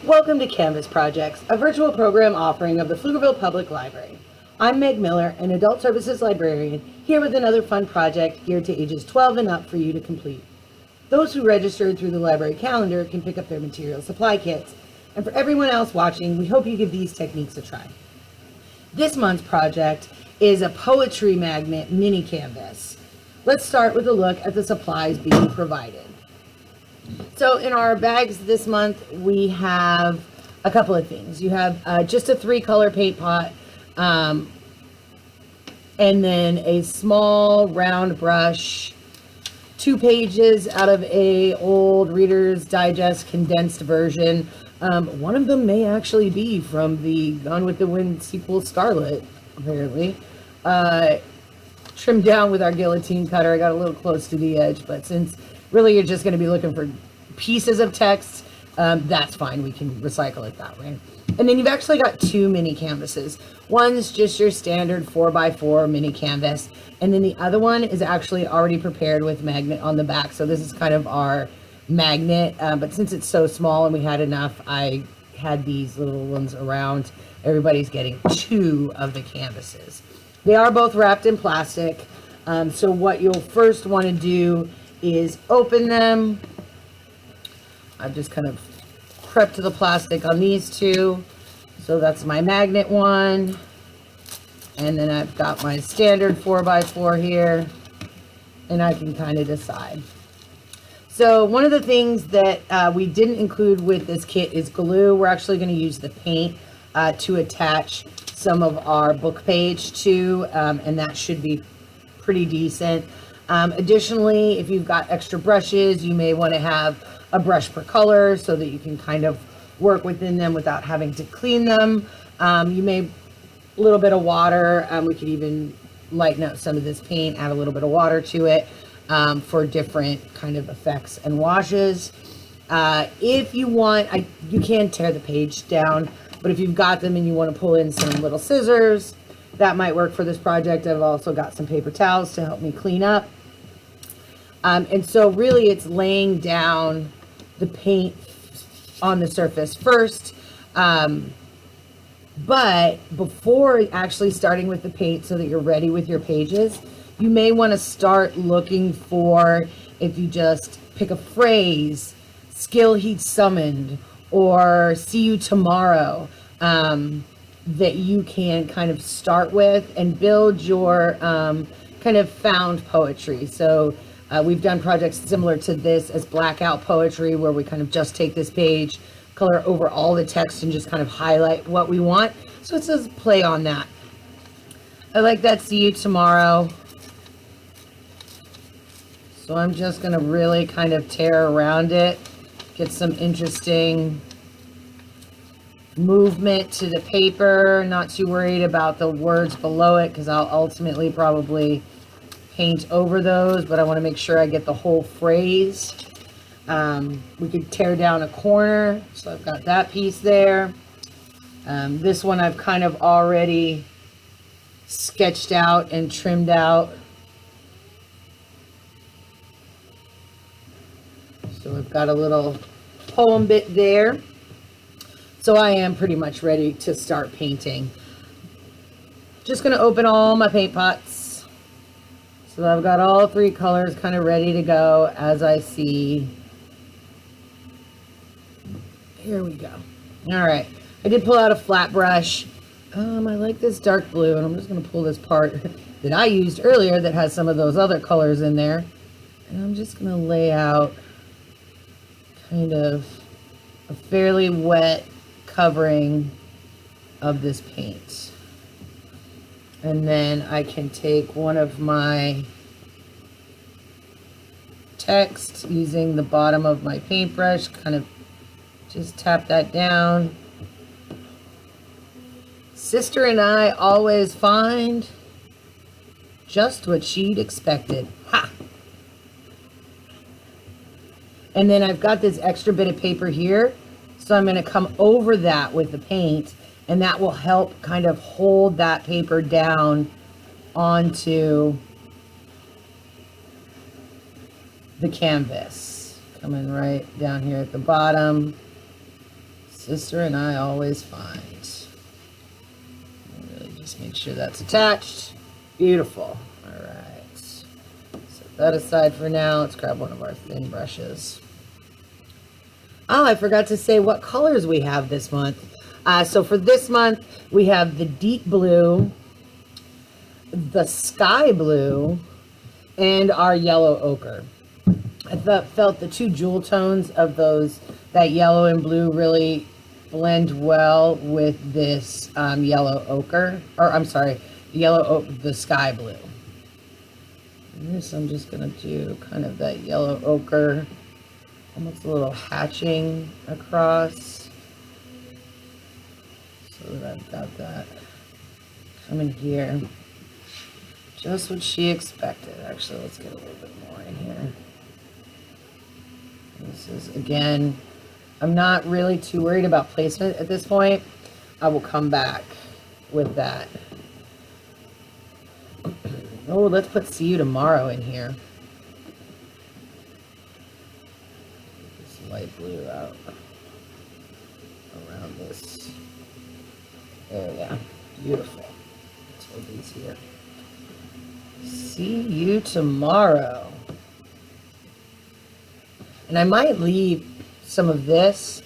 Welcome to Canvas Projects, a virtual program offering of the Pflugerville Public Library. I'm Meg Miller, an Adult Services Librarian, here with another fun project geared to ages 12 and up for you to complete. Those who registered through the library calendar can pick up their material supply kits, and for everyone else watching, we hope you give these techniques a try. This month's project is a poetry magnet mini canvas. Let's start with a look at the supplies being provided. So in our bags this month, we have a couple of things. You have just a 3-color paint pot, and then a small round brush, 2 pages out of a old Reader's Digest condensed version. One of them may actually be from the Gone with the Wind sequel, Scarlet, apparently. Trimmed down with our guillotine cutter. I got a little close to the edge, but since really you're just going to be looking for pieces of text, that's fine. We can recycle it that way. And then you've actually got 2 mini canvases. One's just your standard 4x4 mini canvas, and then the other one is actually already prepared with magnet on the back. So this is kind of our magnet, but since it's so small and we had enough, I had these little ones around. Everybody's getting 2 of the canvases. They are both wrapped in plastic. So what you'll first want to do is open them. I've just kind of prepped the plastic on these 2. So that's my magnet one. And then I've got my standard 4x4 here. And I can kind of decide. So one of the things that we didn't include with this kit is glue. We're actually going to use the paint to attach some of our book page to. And that should be pretty decent. Additionally, if you've got extra brushes, you may want to have a brush per color so that you can kind of work within them without having to clean them. You may, a little bit of water. We could even lighten up some of this paint, add a little bit of water to it for different kind of effects and washes. If you want, you can tear the page down, but if you've got them and you want to pull in some little scissors, that might work for this project. I've also got some paper towels to help me clean up. And so really it's laying down the paint on the surface first. But before actually starting with the paint so that you're ready with your pages, you may want to start looking for, if you just pick a phrase, skill heat summoned, or see you tomorrow, that you can kind of start with and build your kind of found poetry. So we've done projects similar to this as blackout poetry, where we kind of just take this page, color over all the text, and just kind of highlight what we want. So it says play on that. I like that see you tomorrow. So I'm just going to really kind of tear around it, get some interesting movement to the paper. Not too worried about the words below it because I'll ultimately probably paint over those, but I want to make sure I get the whole phrase. We could tear down a corner, so I've got that piece there. This one I've kind of already sketched out and trimmed out. So I've got a little poem bit there. So I am pretty much ready to start painting. Just going to open all my paint pots. So I've got all 3 colors kind of ready to go as I see. Here we go. All right. I did pull out a flat brush. I like this dark blue, and I'm just going to pull this part that I used earlier that has some of those other colors in there. And I'm just going to lay out kind of a fairly wet covering of this paint. And then I can take one of my text using the bottom of my paintbrush, kind of just tap that down. Sister and I always find just what she'd expected. Ha! And then I've got this extra bit of paper here, so I'm going to come over that with the paint, and that will help kind of hold that paper down onto the canvas. Coming right down here at the bottom. Sister and I always find. Really just make sure that's attached. Beautiful. All right. Set that aside for now. Let's grab one of our thin brushes. Oh, I forgot to say what colors we have this month. So for this month, we have the deep blue, the sky blue, and our yellow ochre. I felt the two jewel tones of that yellow and blue really blend well with this yellow ochre, or I'm sorry, the sky blue. And this I'm just gonna do kind of that yellow ochre, almost a little hatching across, so that I've got that coming here. Just what she expected. Actually, let's get a little bit more in here. This is, again, I'm not really too worried about placement at this point. I will come back with that. Oh, let's put See You Tomorrow in here. Get this light blue out around this. There we go. Beautiful. Let's hold these here. See You Tomorrow. And I might leave some of this,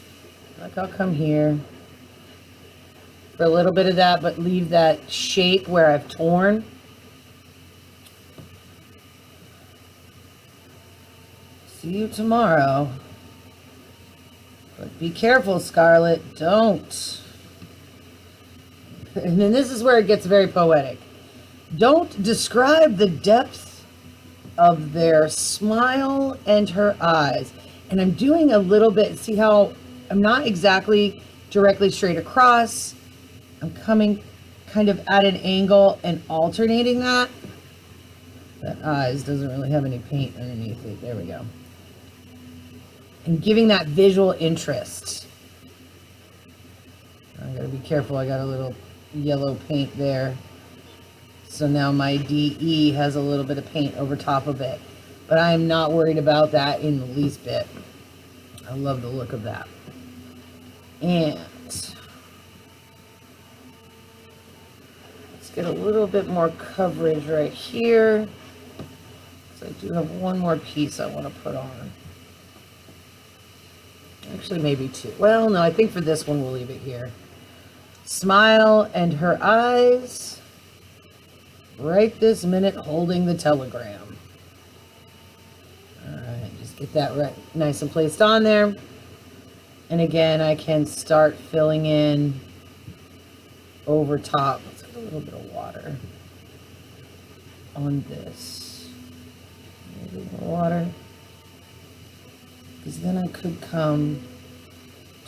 like I'll come here for a little bit of that, but leave that shape where I've torn. See you tomorrow. But be careful, Scarlett, don't. And then this is where it gets very poetic. Don't describe the depth of their smile and her eyes. And I'm doing a little bit, see how I'm not exactly directly straight across. I'm coming kind of at an angle and alternating that. That eyes doesn't really have any paint underneath it. There we go. And giving that visual interest. I gotta be careful, I got a little yellow paint there. So now my DE has a little bit of paint over top of it. But I am not worried about that in the least bit. I love the look of that. And let's get a little bit more coverage right here. So I do have one more piece I want to put on. Actually, maybe two. Well, no, I think for this one we'll leave it here. Smile and her eyes. Right this minute holding the telegram. All right, just get that right, nice and placed on there. And again, I can start filling in over top. Let's put a little bit of water on this. Maybe more water. Because then I could come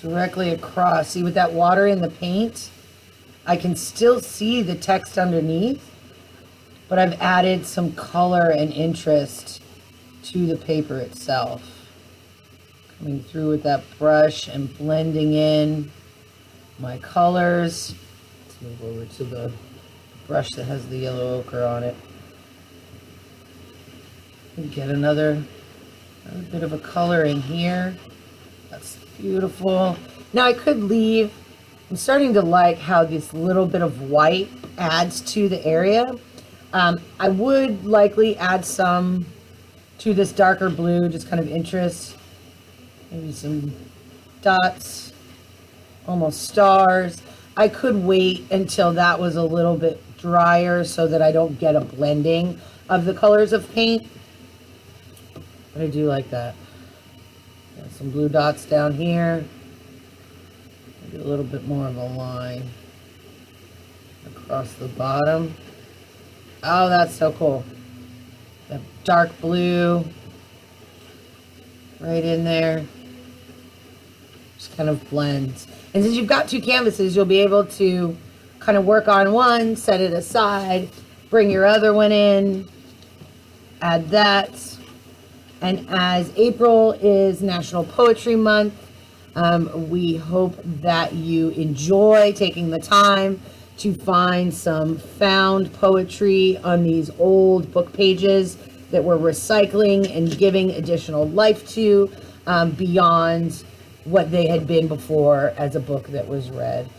directly across. See, with that water in the paint, I can still see the text underneath. But I've added some color and interest to the paper itself. Coming through with that brush and blending in my colors. Let's move over to the brush that has the yellow ochre on it. And get another bit of a color in here. That's beautiful. Now I could leave, I'm starting to like how this little bit of white adds to the area. I would likely add some to this darker blue, just kind of interest. Maybe some dots, almost stars. I could wait until that was a little bit drier so that I don't get a blending of the colors of paint. But I do like that. Got some blue dots down here. Maybe a little bit more of a line across the bottom. Oh, that's so cool. That dark blue right in there. Just kind of blends. And since you've got two canvases, you'll be able to kind of work on one, set it aside, bring your other one in, add that. And as April is National Poetry Month, we hope that you enjoy taking the time to find some found poetry on these old book pages that we're recycling and giving additional life to, beyond what they had been before as a book that was read.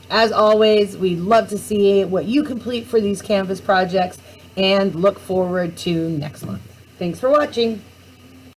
As always, we'd love to see what you complete for these Canvas projects and look forward to next month. Thanks for watching.